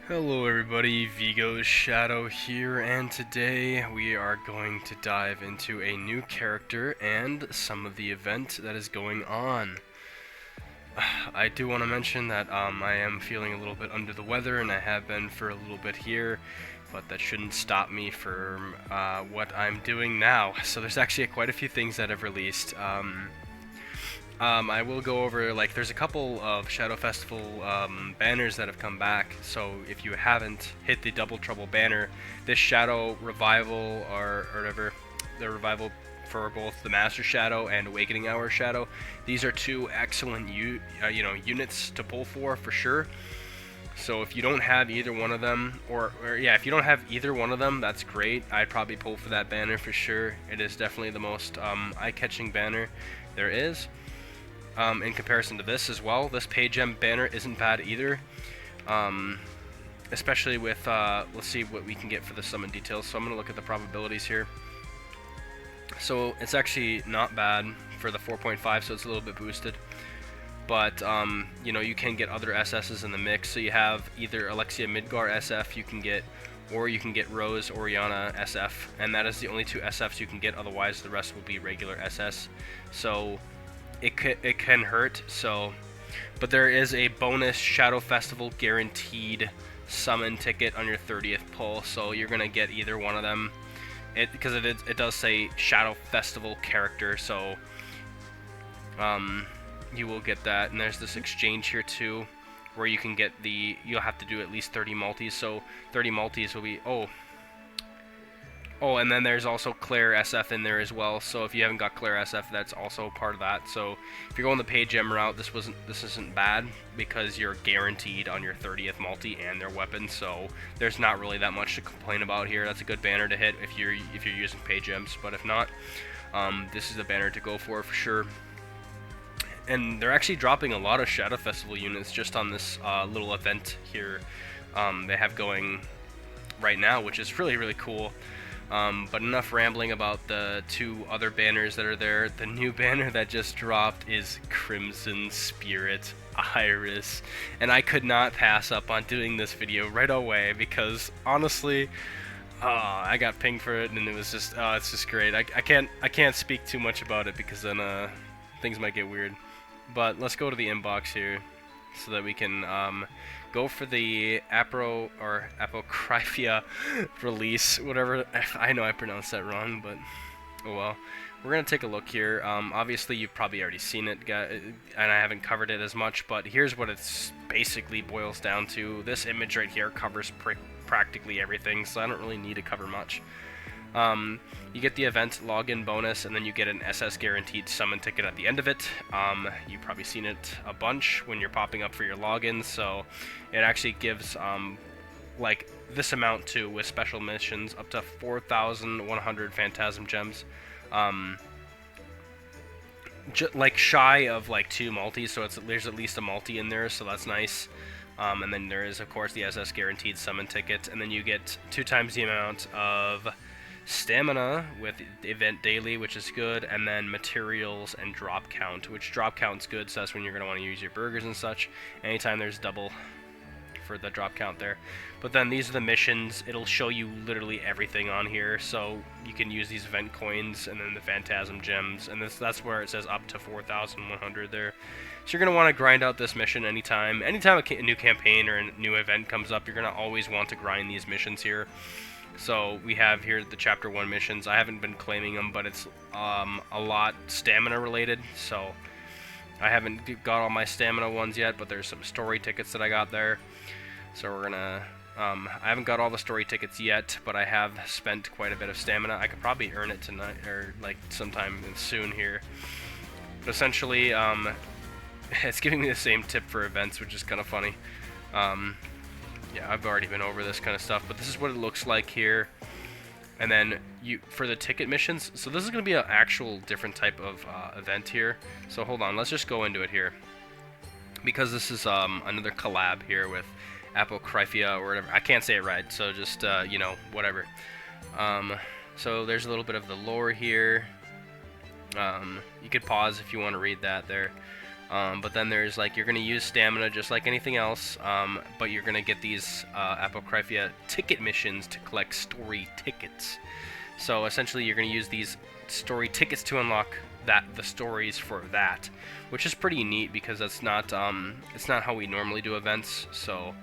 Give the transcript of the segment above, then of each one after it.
Hello everybody, Vigo's Shadow here, and today we are going to dive into a new character and some of the event that is going on. I do want to mention that I am feeling a little bit under the weather, and I have been for a little bit here, but that shouldn't stop me from what I'm doing now. So there's actually quite a few things that have released. I will go over, like, there's a couple of Shadow Festival banners that have come back, so if you haven't hit the Double Trouble banner, this Shadow Revival, or whatever, the Revival for both the Master Shadow and Awakening Hour Shadow, these are two excellent units to pull for sure. So if you don't have either one of them, or yeah, if you don't have either one of them, that's great. I'd probably pull for that banner for sure. It is definitely the most eye-catching banner there is. In comparison to this as well, this page M banner isn't bad either, especially with, let's see what we can get for the summon details. So I'm going to look at the probabilities here. So it's actually not bad for the 4.5, so it's a little bit boosted. But, you know, you can get other SSs in the mix. So you have either Alexia Midgar SF you can get, or you can get Rose Oriana SF, and that is the only two SFs you can get, otherwise the rest will be regular SS. So it can hurt, so, but there is a bonus Shadow Festival guaranteed summon ticket on your 30th pull, so you're gonna get either one of them. Because it does say Shadow Festival character, so you will get that. And there's this exchange here too, where you can get you'll have to do at least 30 multis, so 30 multis will be, oh, and then there's also Claire SF in there as well. So if you haven't got Claire SF, that's also part of that. So if you're going the page M route, this isn't bad, because you're guaranteed on your 30th multi and their weapons. So there's not really that much to complain about here. That's a good banner to hit if you're using page M's. But if not, this is the banner to go for sure. And they're actually dropping a lot of Shadow Festival units just on this little event here they have going right now, which is really cool. But enough rambling about the two other banners that are there. The new banner that just dropped is Crimson Spirit Iris, and I could not pass up on doing this video right away, because honestly, I got pinged for it, and it was just, it's just great. I can't speak too much about it, because then things might get weird. But let's go to the inbox here, so that we can go for the Apocrypha release, whatever. I know I pronounced that wrong, but oh well. We're going to take a look here. Obviously, you've probably already seen it, and I haven't covered it as much, but here's what it basically boils down to. This image right here covers practically everything, so I don't really need to cover much. You get the event login bonus, and then you get an SS guaranteed summon ticket at the end of it. You've probably seen it a bunch when you're popping up for your logins, so it actually gives like this amount too, with special missions, up to 4,100 Phantasm Gems. Like shy of like 2 multis, so there's at least a multi in there, so that's nice. And then there is, of course, the SS guaranteed summon ticket, and then you get 2 times the amount of stamina with event daily, which is good, and then materials and drop count, which drop count's good, so that's when you're going to want to use your burgers and such. Anytime there's double for the drop count there. But then these are the missions. It'll show you literally everything on here, so you can use these event coins and then the Phantasm Gems, and that's where it says up to 4,100 there. So you're going to want to grind out this mission anytime a new campaign or a new event comes up. You're going to always want to grind these missions here. So we have here the Chapter 1 missions. I haven't been claiming them, but it's a lot stamina related, so I haven't got all my stamina ones yet, but there's some story tickets that I got there. So we're gonna, I haven't got all the story tickets yet, but I have spent quite a bit of stamina. I could probably earn it tonight, or like sometime soon here. But essentially, it's giving me the same tip for events, which is kind of funny. Yeah, I've already been over this kind of stuff, but this is what it looks like here. And then for the ticket missions, so this is going to be an actual different type of event here. So hold on, let's just go into it here, because this is another collab here with Apocrypha or whatever. I can't say it right, so just you know, whatever. So there's a little bit of the lore here. You could pause if you want to read that there. But then there's like, you're going to use stamina just like anything else, but you're going to get these Apocrypha ticket missions to collect story tickets. So essentially you're going to use these story tickets to unlock the stories for that, which is pretty neat because that's not it's not how we normally do events. So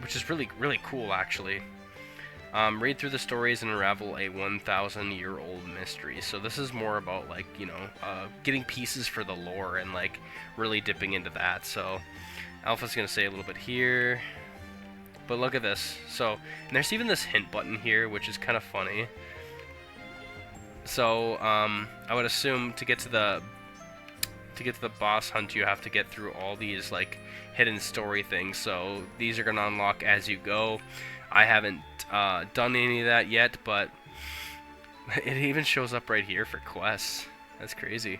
which is really cool actually. Read through the stories and unravel a 1,000-year-old mystery. So this is more about, like, you know, getting pieces for the lore and, like, really dipping into that. So Alpha's going to say a little bit here. But look at this. So, and there's even this hint button here, which is kind of funny. So, I would assume to get to the boss hunt, you have to get through all these, like, hidden story things. So these are going to unlock as you go. I haven't done any of that yet, but it even shows up right here for quests. That's crazy.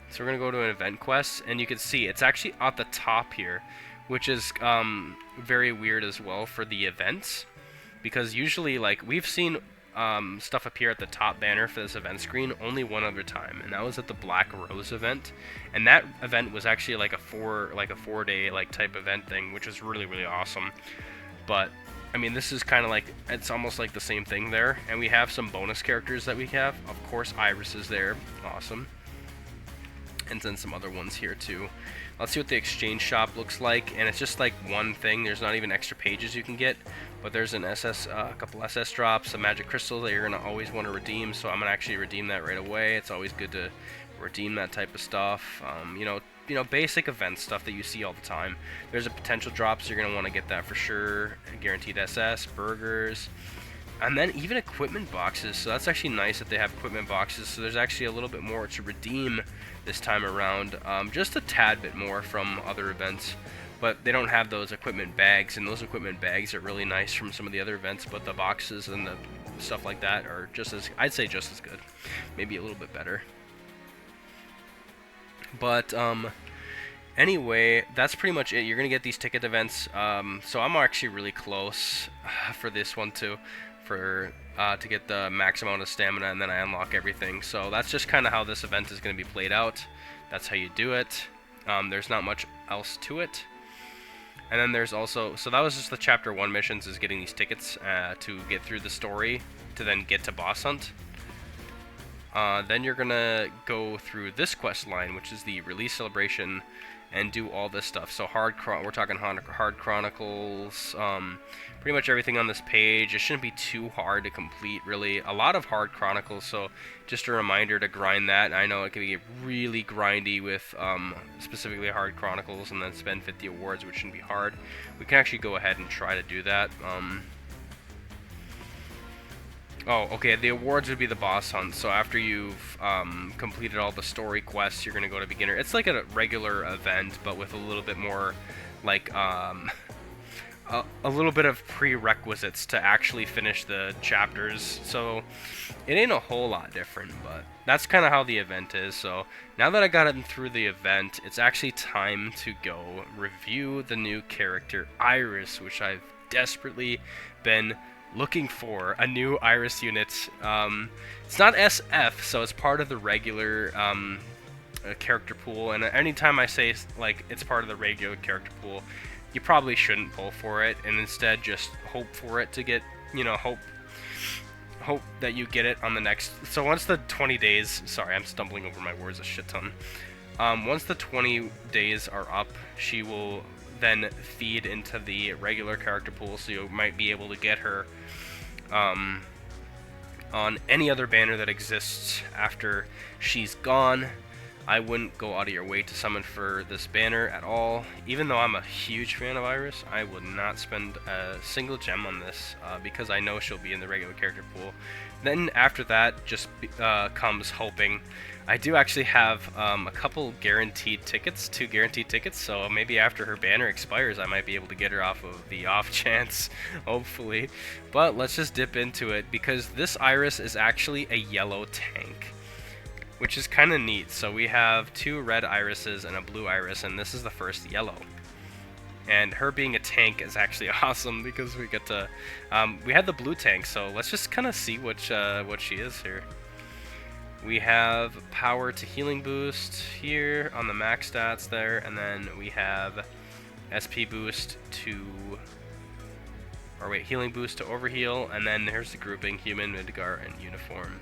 So we're going to go to an event quest, and you can see it's actually at the top here, which is very weird as well for the events, because usually, like, we've seen stuff appear at the top banner for this event screen only one other time, and that was at the Black Rose event, and that event was actually like a 4-day like type event thing, which was really awesome. But I mean, this is kind of like, it's almost like the same thing there. And we have some bonus characters that we have. Of course, Iris is there. Awesome. And then some other ones here too. Let's see what the exchange shop looks like. And it's just like one thing. There's not even extra pages you can get. But there's an a couple SS drops, a magic crystal that you're going to always want to redeem. So I'm going to actually redeem that right away. It's always good to redeem that type of stuff. You know, basic event stuff that you see all the time. There's a potential drop, so you're going to want to get that for sure. Guaranteed SS, burgers, and then even equipment boxes. So that's actually nice that they have equipment boxes. So there's actually a little bit more to redeem this time around. Just a tad bit more from other events. But they don't have those equipment bags, and those equipment bags are really nice from some of the other events. But the boxes and the stuff like that are just as, I'd say just as good. Maybe a little bit better. But anyway, that's pretty much it. You're gonna get these ticket events. So I'm actually really close for this one too, to get the max amount of stamina, and then I unlock everything. So that's just kind of how this event is gonna be played out. That's how you do it. There's not much else to it. And then there's also, so that was just the chapter 1 missions, is getting these tickets to get through the story to then get to boss hunt. Then you're gonna go through this quest line, which is the release celebration, and do all this stuff. So we're talking hard chronicles, pretty much everything on this page. It shouldn't be too hard to complete, really. A lot of hard chronicles, so just a reminder to grind that. I know it can get really grindy with specifically hard chronicles, and then spend 50 awards, which shouldn't be hard. We can actually go ahead and try to do that. Oh, okay, the awards would be the boss hunt, so after you've completed all the story quests, you're going to go to beginner. It's like a regular event, but with a little bit more, like, a little bit of prerequisites to actually finish the chapters, so it ain't a whole lot different, but that's kind of how the event is. So now that I got it through the event, it's actually time to go review the new character, Iris, which I've desperately been looking for a new Iris unit. It's not SF, so it's part of the regular character pool, and anytime I say like it's part of the regular character pool, you probably shouldn't pull for it, and instead just hope for it to get, you know, hope that you get it on the next. So once the 20 days, sorry, I'm stumbling over my words a shit ton. Once the 20 days are up, she will then feed into the regular character pool, so you might be able to get her on any other banner that exists after she's gone. I wouldn't go out of your way to summon for this banner at all. Even though I'm a huge fan of Iris, I would not spend a single gem on this because I know she'll be in the regular character pool. Then after that just comes hoping. I do actually have a couple guaranteed tickets, 2 guaranteed tickets, so maybe after her banner expires I might be able to get her off of the off chance, hopefully. But let's just dip into it, because this Iris is actually a yellow tank, which is kind of neat. So we have 2 red irises and a blue iris, and this is the first yellow. And her being a tank is actually awesome, because we get to, we had the blue tank, so let's just kind of see what she is here. We have power to healing boost here on the max stats there, and then we have SP boost to, or wait, healing boost to overheal, and then there's the grouping, human, Midgar, and uniform.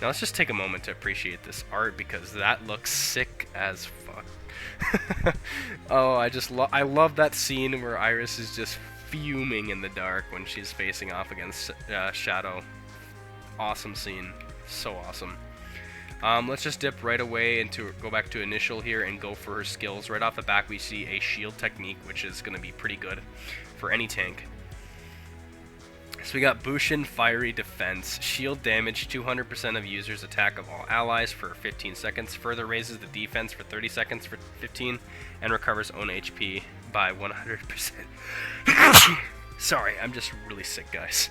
Now let's just take a moment to appreciate this art, because that looks sick as fuck. Oh, I love that scene where Iris is just fuming in the dark when she's facing off against Shadow. Awesome scene. So awesome. Let's just dip right away into go back to initial here and go for her skills. Right off the back we see a shield technique, which is going to be pretty good for any tank. So we got Bushin Fiery Defense. Shield damage 200% of users' attack of all allies for 15 seconds. Further raises the defense for 30 seconds for 15 and recovers own HP by 100%. Sorry, I'm just really sick, guys.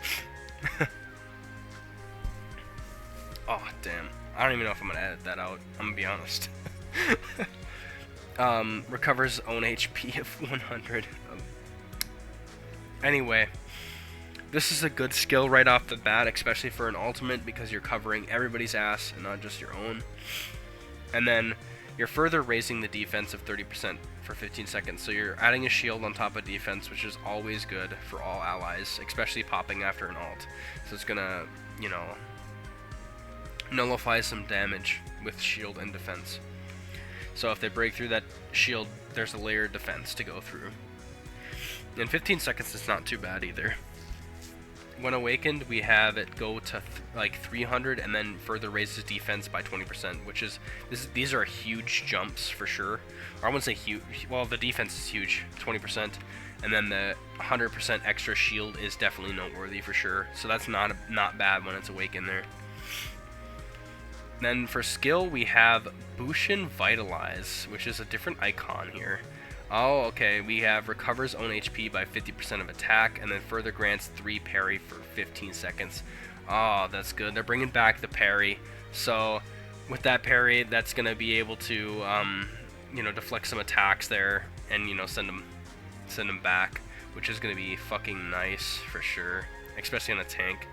Oh, damn. I don't even know if I'm going to edit that out. I'm going to be honest. Recovers own HP of 100. Anyway, this is a good skill right off the bat, especially for an ultimate, because you're covering everybody's ass and not just your own. And then you're further raising the defense of 30% for 15 seconds. So you're adding a shield on top of defense, which is always good for all allies, especially popping after an ult. So it's going to, you know, nullify some damage with shield and defense. So if they break through that shield, there's a layered defense to go through. In 15 seconds, it's not too bad either. When awakened, we have it go to like 300 and then further raises defense by 20%, which is these are huge jumps for sure. Or I wouldn't say huge. Well, the defense is huge, 20%, and then the 100% extra shield is definitely noteworthy for sure. So that's not bad when it's awakened there. Then for skill, we have Bushin Vitalize, which is a different icon here. Oh, okay, we have recovers own HP by 50% of attack, and then further grants 3 parry for 15 seconds. Oh, that's good. They're bringing back the parry. So with that parry, that's going to be able to, you know, deflect some attacks there, and, you know, send them back, which is going to be fucking nice for sure, especially on a tank.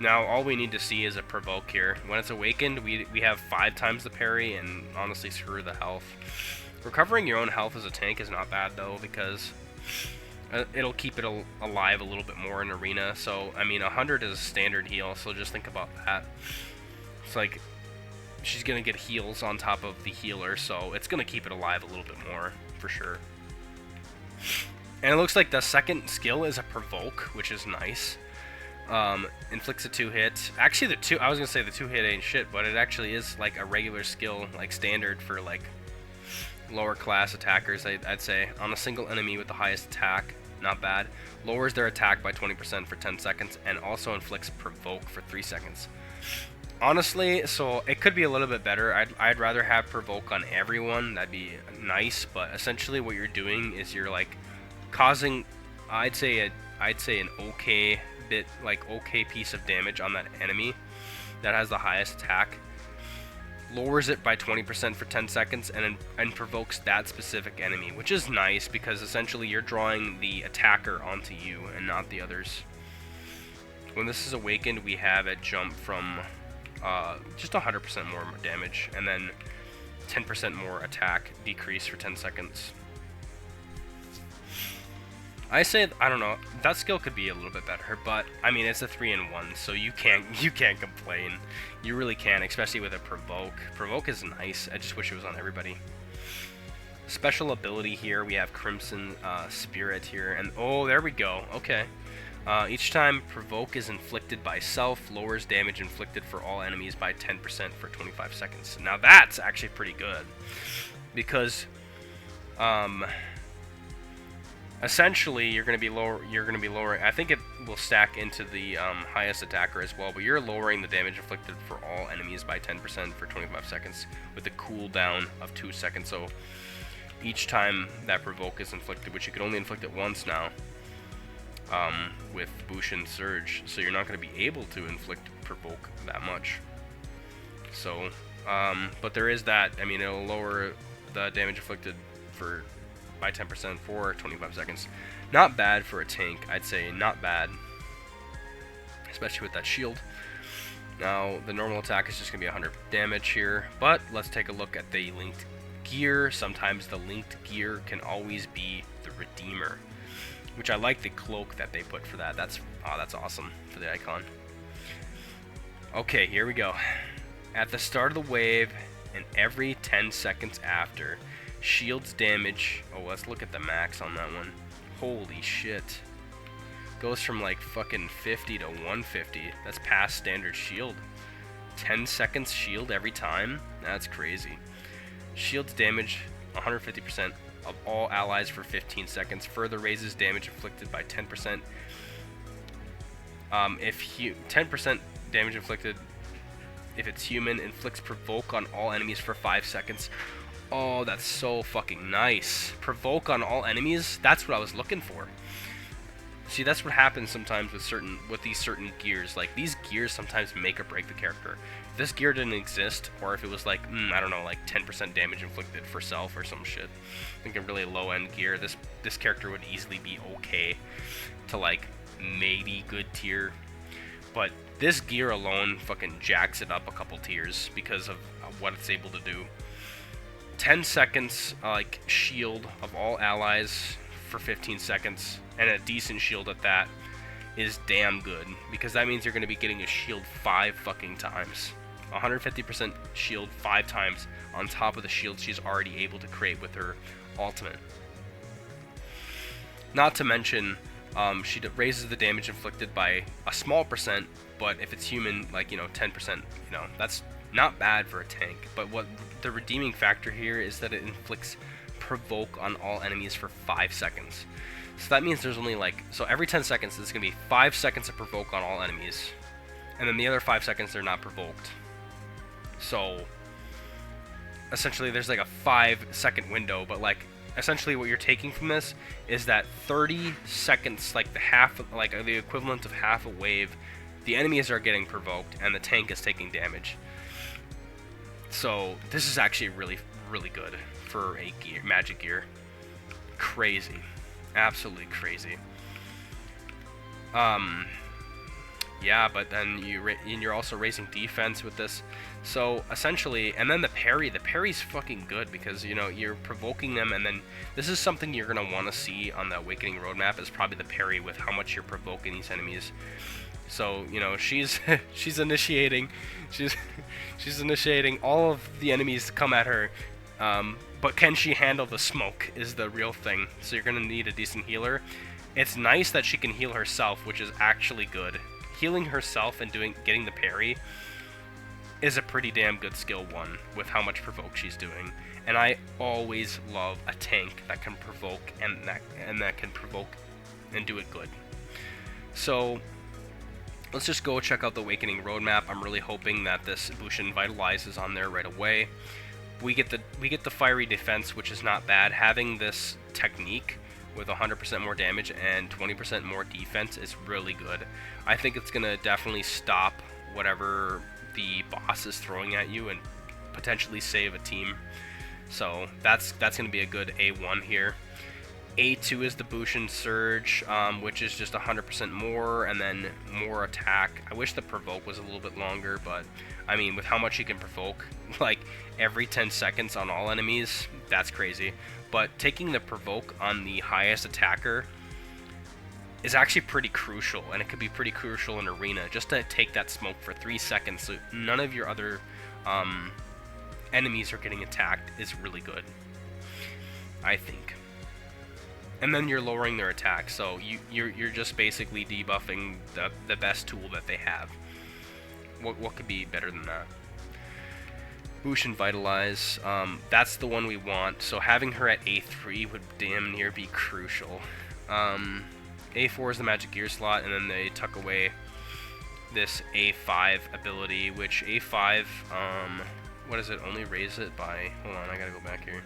Now, all we need to see is a provoke here. When it's awakened, we have 5 times the parry, and honestly, screw the health. Recovering your own health as a tank is not bad, though, because it'll keep it alive a little bit more in arena. So, I mean, 100 is a standard heal, so just think about that. It's like, she's going to get heals on top of the healer, so it's going to keep it alive a little bit more, for sure. And it looks like the second skill is a provoke, which is nice. Inflicts a 2-hit. Actually, I was going to say the 2-hit ain't shit, but it actually is, like, a regular skill, like, standard for, like, lower class attackers, I'd say. On a single enemy with the highest attack, not bad. Lowers their attack by 20% for 10 seconds, and also inflicts provoke for 3 seconds. Honestly, so it could be a little bit better. I'd rather have provoke on everyone. That'd be nice, but essentially what you're doing is you're like causing, I'd say an okay bit, like okay piece of damage on that enemy that has the highest attack. Lowers it by 20% for 10 seconds and provokes that specific enemy, which is nice because essentially you're drawing the attacker onto you and not the others. When this is awakened, we have it jump from just 100% more damage and then 10% more attack decrease for 10 seconds. I say, I don't know, that skill could be a little bit better, but I mean it's a 3-in-1, so you can't complain. You really can, especially with a provoke. Provoke is nice. I just wish it was on everybody. Special ability here, we have Crimson Spirit here, and oh, there we go. Okay. Each time provoke is inflicted by self, lowers damage inflicted for all enemies by 10% for 25 seconds. Now that's actually pretty good, because essentially, you're going to be lowering. I think it will stack into the highest attacker as well, but you're lowering the damage inflicted for all enemies by 10% for 25 seconds with a cooldown of 2 seconds. So each time that provoke is inflicted, which you can only inflict it once now, with Bushin Surge, so you're not going to be able to inflict provoke that much. So, but there is that. I mean, it'll lower the damage inflicted by 10% for 25 seconds. Not bad for a tank, I'd say. Not bad, especially with that shield. Now, the normal attack is just going to be 100 damage here, but let's take a look at the linked gear. Sometimes the linked gear can always be the Redeemer, which I like the cloak that they put for that. That's awesome for the icon. Okay, here we go. At the start of the wave and every 10 seconds after, shields damage. Oh, let's look at the max on that one. Holy shit. Goes from like fucking 50 to 150. That's past standard shield. 10 seconds shield every time? That's crazy. Shields damage 150% of all allies for 15 seconds. Further raises damage inflicted by 10%. 10% damage inflicted if it's human. Inflicts provoke on all enemies for 5 seconds. Oh, that's so fucking nice. Provoke on all enemies? That's what I was looking for. See, that's what happens sometimes with these certain gears. Like, these gears sometimes make or break the character. If this gear didn't exist, or if it was like, I don't know, like 10% damage inflicted for self or some shit, I think a really low-end gear, this character would easily be okay to, like, maybe good tier. But this gear alone fucking jacks it up a couple tiers because of what it's able to do. 10 seconds, like, shield of all allies for 15 seconds, and a decent shield at that is damn good, because that means you're going to be getting a shield 5 fucking times. 150% shield 5 times on top of the shield she's already able to create with her ultimate. Not to mention, she raises the damage inflicted by a small percent, but if it's human, like, 10%, that's not bad for a tank. But what the redeeming factor here is that it inflicts provoke on all enemies for 5 seconds. So that means there's only so every 10 seconds there's going to be 5 seconds of provoke on all enemies, and then the other 5 seconds they're not provoked. So essentially there's like a 5-second window, but essentially what you're taking from this is that 30 seconds, the equivalent of half a wave, the enemies are getting provoked and the tank is taking damage. So this is actually really, really good for a magic gear. Crazy. Absolutely crazy. Yeah, but then you're also raising defense with this. So essentially, and then the parry's fucking good, because you're provoking them, and then this is something you're gonna want to see on the Awakening roadmap, is probably the parry with how much you're provoking these enemies. So she's initiating all of the enemies to come at her, but can she handle the smoke is the real thing. So you're gonna need a decent healer. It's nice that she can heal herself, which is actually good. Healing herself and getting the parry is a pretty damn good skill 1 with how much provoke she's doing. And I always love a tank that can provoke and that can provoke and do it good. So let's just go check out the Awakening roadmap. I'm really hoping that this Bushin Vitalize is on there right away. We get the fiery defense, which is not bad. Having this technique with 100% more damage and 20% more defense is really good. I think it's gonna definitely stop whatever the boss is throwing at you and potentially save a team. So that's gonna be a good A1 here. A2 is the Bushin Surge, which is just 100% more and then more attack. I wish the provoke was a little bit longer, but I mean, with how much you can provoke, like every 10 seconds on all enemies, that's crazy. But taking the provoke on the highest attacker is actually pretty crucial, and it could be pretty crucial in arena, just to take that smoke for 3 seconds so none of your other enemies are getting attacked is really good, I think. And then you're lowering their attack, so you're just basically debuffing the best tool that they have. What could be better than that? Bushin Vitalize, that's the one we want, so having her at A3 would damn near be crucial. A4 is the magic gear slot, and then they tuck away this A5 ability, which A5, what does it only raise it by? Hold on, I gotta go back here.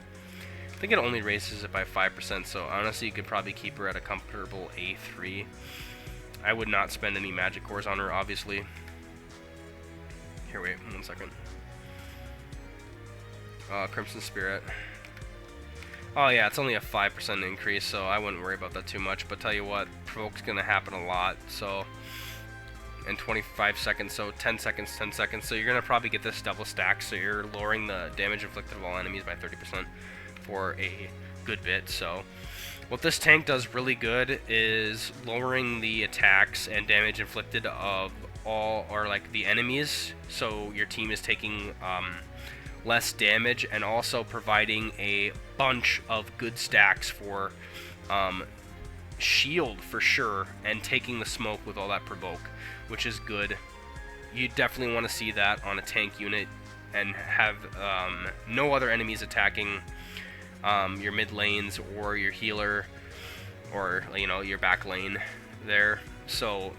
I think it only raises it by 5%, so honestly you could probably keep her at a comfortable A3. I would not spend any magic cores on her, obviously. Here, wait, 1 second. Crimson Spirit. Oh yeah, it's only a 5% increase, so I wouldn't worry about that too much, but tell you what, provoke's gonna happen a lot, so and 25 seconds, so 10 seconds, 10 seconds. So you're going to probably get this double stack, so you're lowering the damage inflicted of all enemies by 30% for a good bit. So what this tank does really good is lowering the attacks and damage inflicted of all, or like the enemies, so your team is taking less damage, and also providing a bunch of good stacks for shield for sure, and taking the smoke with all that provoke, which is good. You definitely want to see that on a tank unit, and have no other enemies attacking your mid lanes or your healer, or your back lane there. So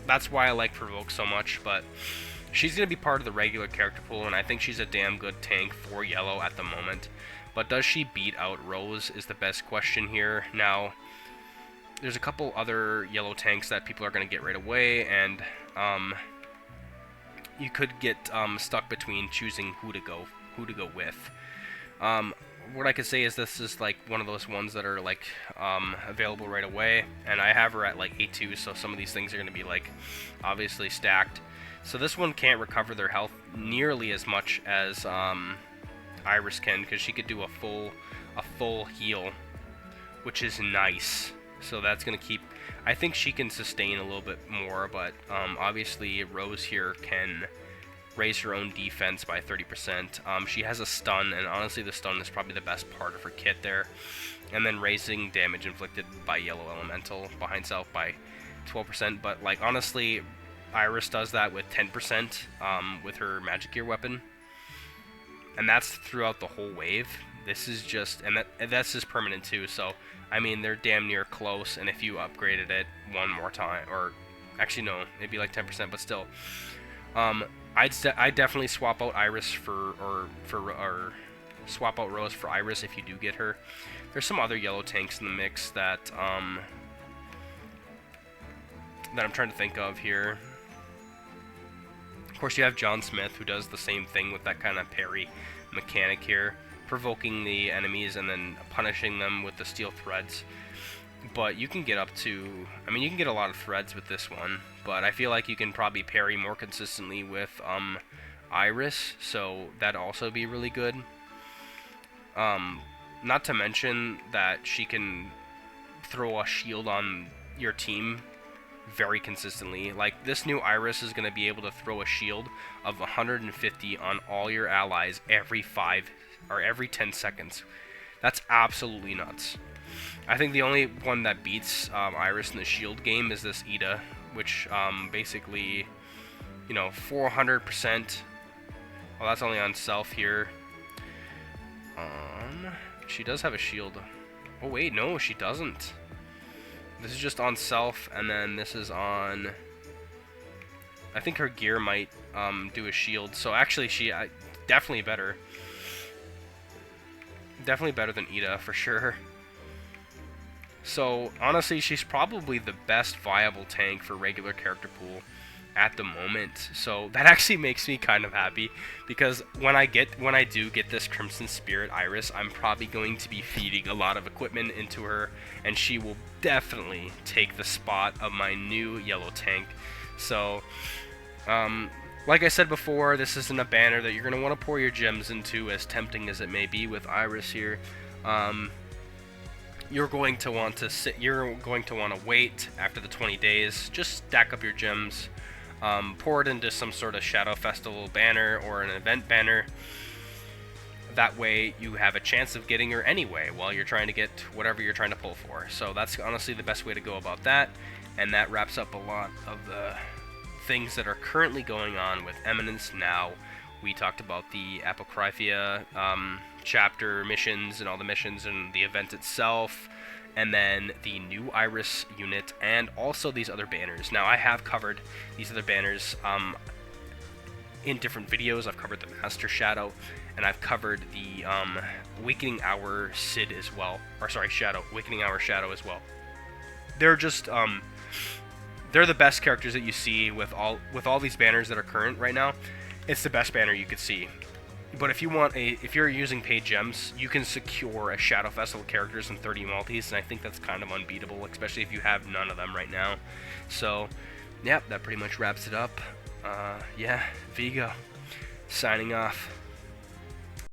that's why I like provoke so much. But she's going to be part of the regular character pool, and I think she's a damn good tank for yellow at the moment. But does she beat out Rose is the best question here. Now, there's a couple other yellow tanks that people are going to get right away, and you could get stuck between choosing who to go with. What I could say is this is like one of those ones that are like available right away, and I have her at like A2, so some of these things are going to be like obviously stacked. So this one can't recover their health nearly as much as Iris can, because she could do a full heal, which is nice. So that's going to keep, I think she can sustain a little bit more, but obviously Rose here can raise her own defense by 30%. She has a stun, and honestly the stun is probably the best part of her kit there. And then raising damage inflicted by yellow elemental behind self by 12%, but like honestly Iris does that with 10% with her magic gear weapon, and that's throughout the whole wave. This is just, and that's just permanent too, so I mean they're damn near close. And if you upgraded it one more time, or actually no, it'd be like 10%, but still, I'd definitely swap out Iris or swap out Rose for Iris if you do get her. There's some other yellow tanks in the mix that I'm trying to think of here. Of course, you have John Smith, who does the same thing with that kind of parry mechanic here, provoking the enemies and then punishing them with the steel threads. But you can get up to, I mean, you can get a lot of threads with this one, but I feel like you can probably parry more consistently with Iris, so that'd also be really good. Not to mention that she can throw a shield on your team very consistently. Like, this new Iris is going to be able to throw a shield of 150 on all your allies every 10 seconds. That's absolutely nuts. I think the only one that beats Iris in the shield game is this Ida, which basically, 400%. Well, that's only on self here. She does have a shield. Oh wait, no, she doesn't. This is just on self, and then this is on, I think her gear might do a shield. So actually, she definitely better. Definitely better than Ida for sure. So honestly, she's probably the best viable tank for regular character pool at the moment. So that actually makes me kind of happy, because when I do get this Crimson Spirit Iris, I'm probably going to be feeding a lot of equipment into her, and she will definitely take the spot of my new yellow tank. So like I said before, this isn't a banner that you're going to want to pour your gems into, as tempting as it may be with Iris here. You're going to want to wait after the 20 days. Just stack up your gems, pour it into some sort of Shadow Festival banner or an event banner. That way you have a chance of getting her anyway while you're trying to get whatever you're trying to pull for. So that's honestly the best way to go about that, and that wraps up a lot of the things that are currently going on with Eminence now. We talked about the Apocrypha chapter missions and all the missions and the event itself, and then the new Iris unit, and also these other banners. Now, I have covered these other banners in different videos. I've covered the Master Shadow, and I've covered the Awakening Hour Sid as well. Or sorry, Shadow. Awakening Hour Shadow as well. They're just they're the best characters that you see with all these banners that are current right now. It's the best banner you could see. But if you're using paid gems, you can secure a Shadow Festival characters and 30 multis, and I think that's kind of unbeatable, especially if you have none of them right now. So Yep, that pretty much wraps it up. Yeah, Vigo, signing off.